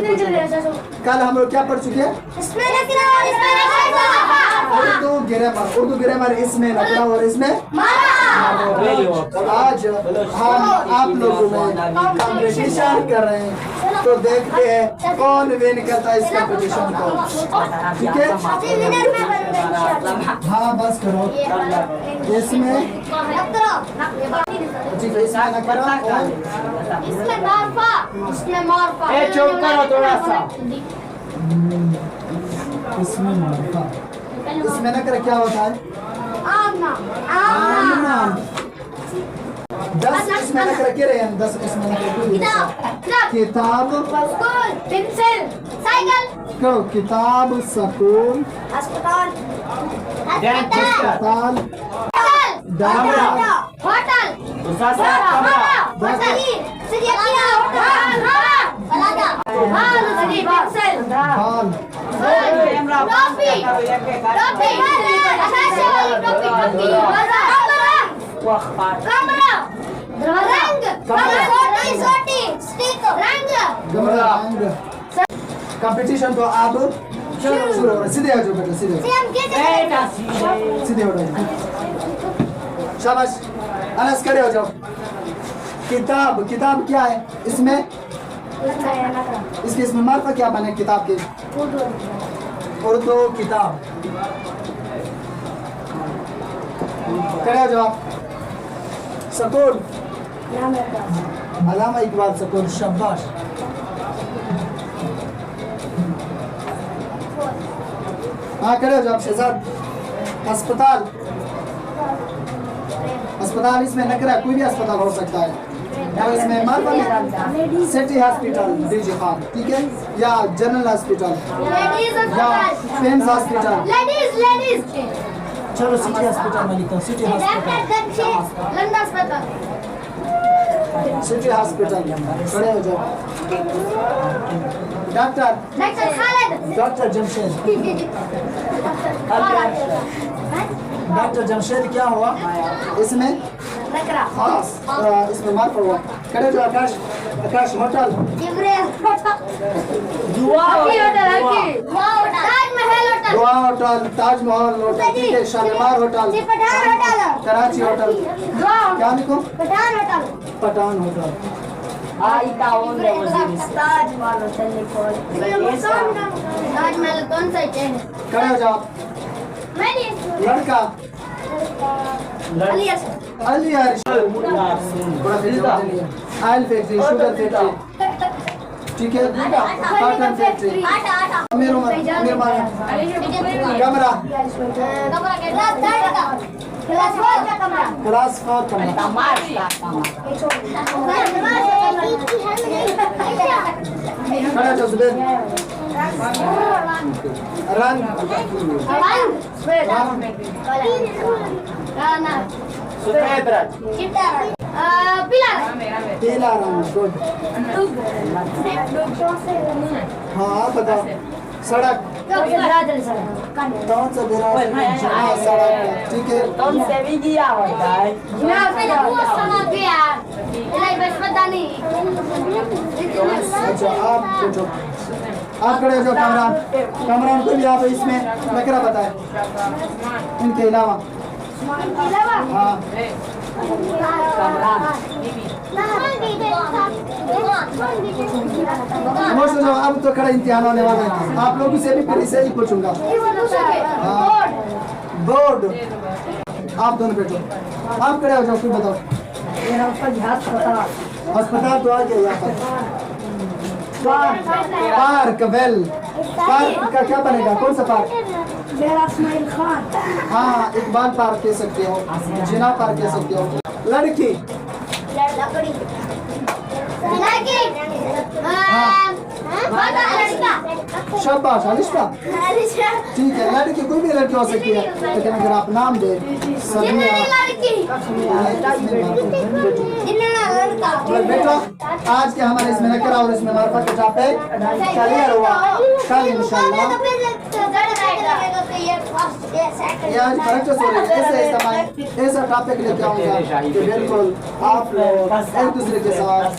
आपसे पूछूंगा। कल हम लोग क्या पढ़ चुके हैं? उर्दू ग्रामर इसमें नकरा और इसमें आज हम आप लोगों में कंपटीशन कर रहे हैं, तो देखते हैं कौन विन करता है इस कंपटीशन को। ठीक है, हाँ बस करो। इसमें चुप करो थोड़ा सा। इसमें मार्फा, इसमें नकरा क्या होता है? आमना। 10 इसमें नकरा क्या रहे हैं? 10 इसमें नकरा किताब, पेंसिल, साइकिल, किताब, स्कूल, अस्पताल, अस्पताल, होटल, कंपटीशन तो आप शुरू हो। सीधे आ जाओ बेटा, सीधे सीधे हो जाओ। शाबाश, अनस खड़े हो जाओ। किताब, किताब क्या है इसमें? इसके इसमें मार्फा क्या बने किताब के? उर्दू किताब। खड़े हो जाओ। स्कूल, अल्लामा इकबाल स्कूल। शाबाश। हाँ खड़े हो जाओ शहजाद। अस्पताल, अस्पताल इसमें नकरा कोई भी अस्पताल हो सकता है, या इसमें मार्फा सिटी हॉस्पिटल दीजिए खान, ठीक है, या जनरल हॉस्पिटल या फेम्स हॉस्पिटल। चलो सिटी हॉस्पिटल में लिखो। City hospital, city hospital. खड़े हो जाओ। Doctor, doctor Jamshed. Doctor Jamshed क्या हुआ इसमें? खास इसमें मार्फा हुआ। खड़े हो जाओ। आकाश, आकाश होटल, दुआ होटल, ताजमहल होटल, ठीक है, शालीमार होटल, कराची होटल, क्या लिखो? पठान होटल। ताजमहल कौन सा है? खड़े हो जाओ। लड़का, Ali Aarish, oil factory, sugar factory, ठीक है, कॉटन फैक्ट्री, कैमरा, क्लास 4 कमरा। खड़ा हो जुबैर। रंग, सफेद रंग, पीला रंग। गुड। हाँ बताओ। सड़क, कौन सा सड़क, ठीक है। अच्छा आप पूछो। आप खड़े हो जाओ। कमरान, कमरान को भी आप इसमें नकरा बताए इनके अलावा। हाँ अब तो खड़ा इम्तिहान होने वाला है, आप लोगों से भी फिर इसे ही पूछूंगा। बोर्ड, आप दोनों बैठो। आप खड़े हो जाओ, फिर बताओ। अस्पताल तो आ गया यहाँ पर। पार्क, वेल, पार्क का क्या बनेगा? कौन सा पार्क? हाँ, इकबाल पार्क कह सकते हो, जिना पार्क कह सकते हो। लड़की, शाबाश। अलिशा, ठीक है, लड़की कोई भी लड़की हो सकती है, लेकिन अगर आप नाम दे बेटा। आज के हमारे इसमें नकरा और इसमें मार्फा के चापे क्लियर हुआ। कल इंशाल्लाह ये आज प्रैक्टिस हो रही है। ऐसा टॉपिक लेके आऊंगा कि बिल्कुल आप लोग एक दूसरे के साथ